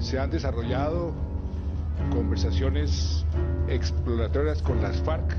Se han desarrollado conversaciones exploratorias con las FARC.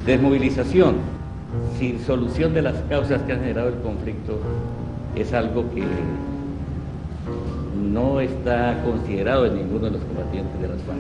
Desmovilización sin solución de las causas que han generado el conflicto es algo que no está considerado en ninguno de los combatientes de las FARC.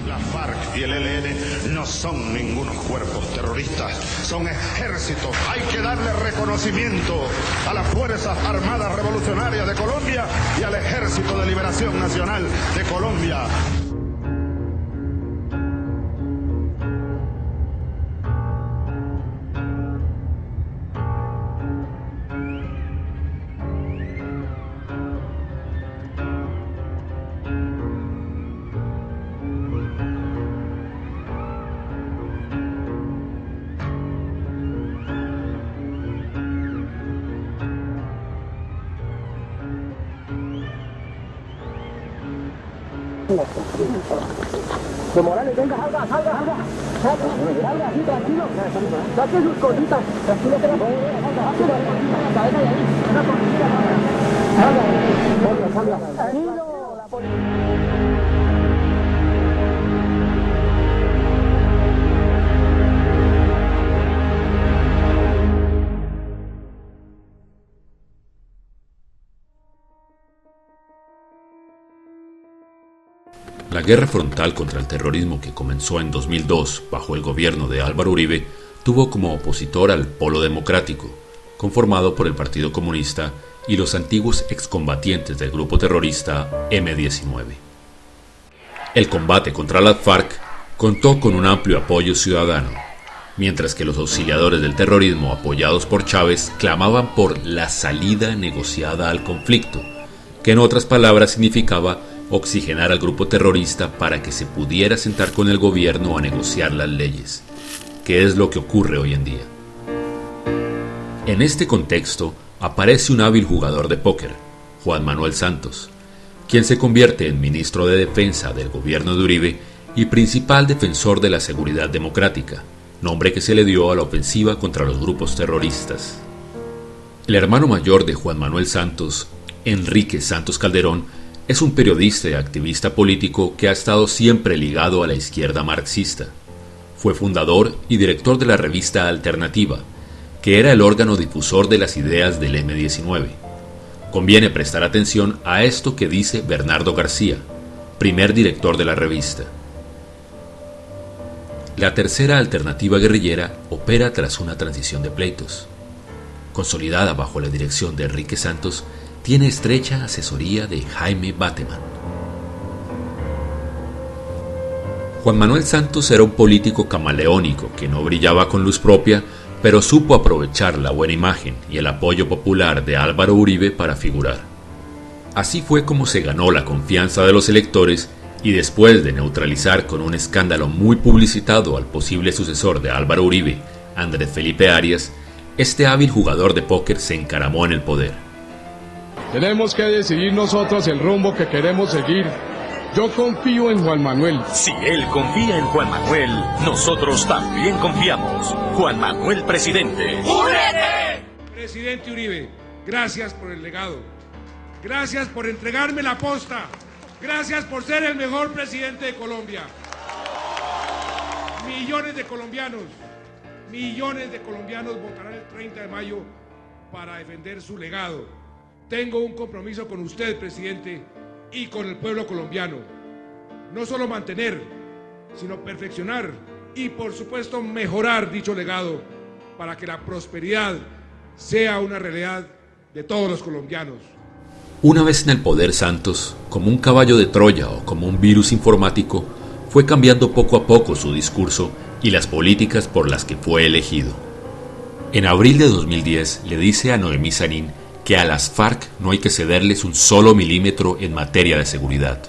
La FARC y el ELN no son ningunos cuerpos terroristas, son ejércitos. Hay que darle reconocimiento a las Fuerzas Armadas Revolucionarias de Colombia y al Ejército de Liberación Nacional de Colombia. De Morales, venga, salga, así, tranquilo, saque sus cositas, tranquilo, que la cabeza de ahí, una policía, salga, tranquilo, la policía. La guerra frontal contra el terrorismo que comenzó en 2002 bajo el gobierno de Álvaro Uribe tuvo como opositor al Polo Democrático, conformado por el Partido Comunista y los antiguos excombatientes del grupo terrorista M-19. El combate contra las FARC contó con un amplio apoyo ciudadano, mientras que los auxiliadores del terrorismo apoyados por Chávez clamaban por la salida negociada al conflicto, que en otras palabras significaba oxigenar al grupo terrorista para que se pudiera sentar con el gobierno a negociar las leyes, que es lo que ocurre hoy en día. En este contexto aparece un hábil jugador de póker, Juan Manuel Santos, quien se convierte en ministro de Defensa del gobierno de Uribe y principal defensor de la seguridad democrática, nombre que se le dio a la ofensiva contra los grupos terroristas. El hermano mayor de Juan Manuel Santos, Enrique Santos Calderón, es un periodista y activista político que ha estado siempre ligado a la izquierda marxista. Fue fundador y director de la revista Alternativa, que era el órgano difusor de las ideas del M-19. Conviene prestar atención a esto que dice Bernardo García, primer director de la revista. La tercera alternativa guerrillera opera tras una transición de pleitos. Consolidada bajo la dirección de Enrique Santos, tiene estrecha asesoría de Jaime Bateman. Juan Manuel Santos era un político camaleónico que no brillaba con luz propia, pero supo aprovechar la buena imagen y el apoyo popular de Álvaro Uribe para figurar. Así fue como se ganó la confianza de los electores y después de neutralizar con un escándalo muy publicitado al posible sucesor de Álvaro Uribe, Andrés Felipe Arias, este hábil jugador de póker se encaramó en el poder. Tenemos que decidir nosotros el rumbo que queremos seguir. Yo confío en Juan Manuel. Si él confía en Juan Manuel, nosotros también confiamos. Juan Manuel, presidente. ¡Únete! Presidente Uribe, gracias por el legado. Gracias por entregarme la posta. Gracias por ser el mejor presidente de Colombia. Millones de colombianos votarán el 30 de mayo para defender su legado. Tengo un compromiso con usted, presidente, y con el pueblo colombiano. No solo mantener, sino perfeccionar y, por supuesto, mejorar dicho legado para que la prosperidad sea una realidad de todos los colombianos. Una vez en el poder, Santos, como un caballo de Troya o como un virus informático, fue cambiando poco a poco su discurso y las políticas por las que fue elegido. En abril de 2010 le dice a Noemí Sanín que a las FARC no hay que cederles un solo milímetro en materia de seguridad.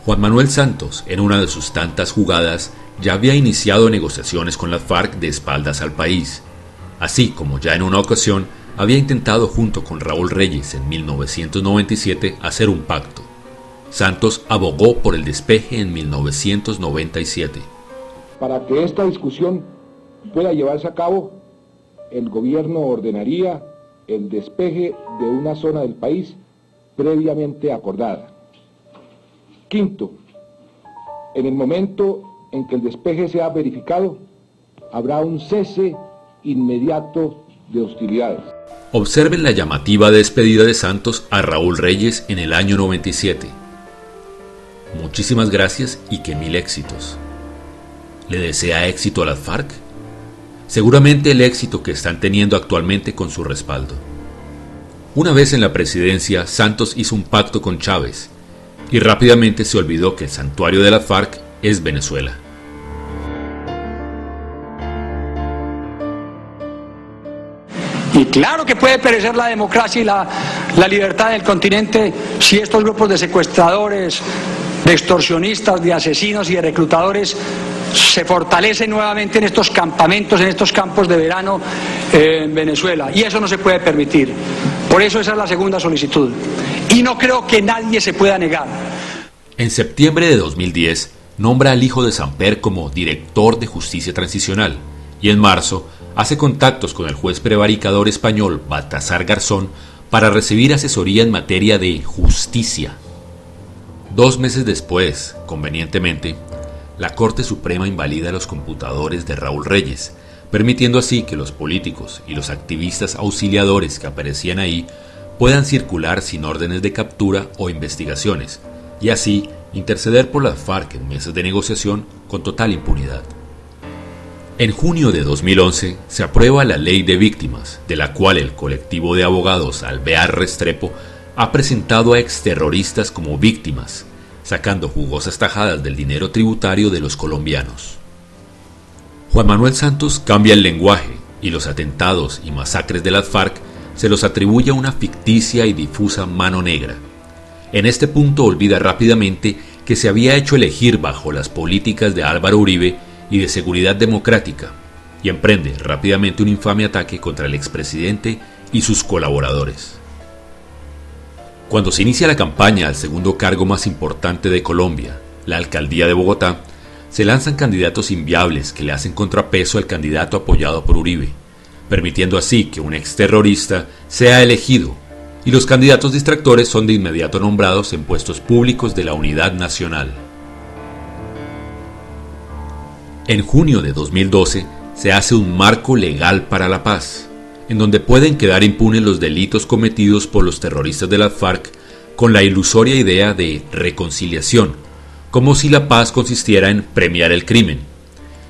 Juan Manuel Santos, en una de sus tantas jugadas, ya había iniciado negociaciones con las FARC de espaldas al país, así como ya en una ocasión había intentado junto con Raúl Reyes en 1997 hacer un pacto. Santos abogó por el despeje en 1997. Para que esta discusión pueda llevarse a cabo, el gobierno ordenaría el despeje de una zona del país previamente acordada. Quinto, en el momento en que el despeje sea verificado, habrá un cese inmediato de hostilidades. Observen la llamativa despedida de Santos a Raúl Reyes en el año 97. Muchísimas gracias y que mil éxitos. ¿Le desea éxito a las FARC? Seguramente el éxito que están teniendo actualmente con su respaldo. Una vez en la presidencia, Santos hizo un pacto con Chávez y rápidamente se olvidó que el santuario de las FARC es Venezuela. Y claro que puede perecer la democracia y la libertad del continente si estos grupos de secuestradores, de extorsionistas, de asesinos y de reclutadores se fortalecen nuevamente en estos campamentos, en estos campos de verano en Venezuela. Y eso no se puede permitir. Por eso esa es la segunda solicitud. Y no creo que nadie se pueda negar. En septiembre de 2010, nombra al hijo de Samper como director de Justicia Transicional. Y en marzo, hace contactos con el juez prevaricador español Baltasar Garzón para recibir asesoría en materia de justicia. 2 meses después, convenientemente, la Corte Suprema invalida los computadores de Raúl Reyes, permitiendo así que los políticos y los activistas auxiliadores que aparecían ahí puedan circular sin órdenes de captura o investigaciones, y así interceder por las FARC en mesas de negociación con total impunidad. En junio de 2011 se aprueba la Ley de Víctimas, de la cual el colectivo de abogados Alvear Restrepo ha presentado a exterroristas como víctimas, sacando jugosas tajadas del dinero tributario de los colombianos. Juan Manuel Santos cambia el lenguaje y los atentados y masacres de las FARC se los atribuye a una ficticia y difusa mano negra. En este punto olvida rápidamente que se había hecho elegir bajo las políticas de Álvaro Uribe y de seguridad democrática, y emprende rápidamente un infame ataque contra el expresidente y sus colaboradores. Cuando se inicia la campaña al segundo cargo más importante de Colombia, la alcaldía de Bogotá, se lanzan candidatos inviables que le hacen contrapeso al candidato apoyado por Uribe, permitiendo así que un exterrorista sea elegido, y los candidatos distractores son de inmediato nombrados en puestos públicos de la Unidad Nacional. En junio de 2012 se hace un marco legal para la paz, en donde pueden quedar impunes los delitos cometidos por los terroristas de las FARC con la ilusoria idea de reconciliación, como si la paz consistiera en premiar el crimen.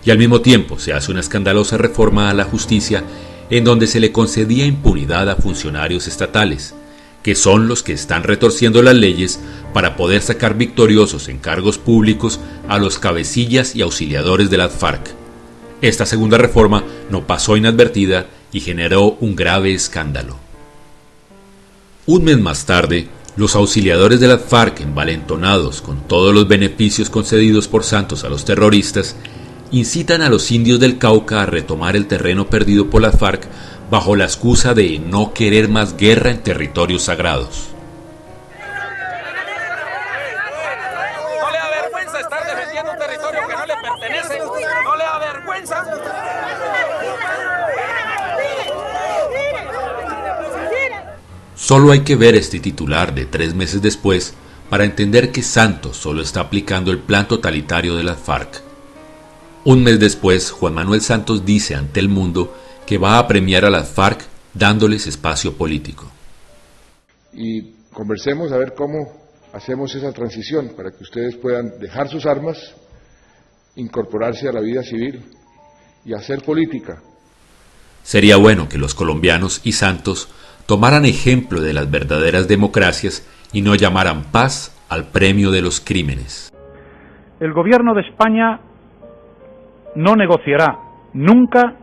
Y al mismo tiempo se hace una escandalosa reforma a la justicia en donde se le concedía impunidad a funcionarios estatales, que son los que están retorciendo las leyes para poder sacar victoriosos en cargos públicos a los cabecillas y auxiliadores de las FARC. Esta segunda reforma no pasó inadvertida y generó un grave escándalo. Un mes más tarde, los auxiliadores de las FARC, envalentonados con todos los beneficios concedidos por Santos a los terroristas, incitan a los indios del Cauca a retomar el terreno perdido por las FARC bajo la excusa de no querer más guerra en territorios sagrados. ¿No le da vergüenza estar defendiendo un territorio que no le pertenece? ¿No le da vergüenza? Solo hay que ver este titular de 3 meses después para entender que Santos solo está aplicando el plan totalitario de las FARC. Un mes después, Juan Manuel Santos dice ante el mundo que va a premiar a las FARC dándoles espacio político. Y conversemos a ver cómo hacemos esa transición para que ustedes puedan dejar sus armas, incorporarse a la vida civil y hacer política. Sería bueno que los colombianos y Santos tomaran ejemplo de las verdaderas democracias y no llamaran paz al premio de los crímenes. El gobierno de España no negociará nunca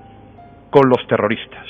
con los terroristas.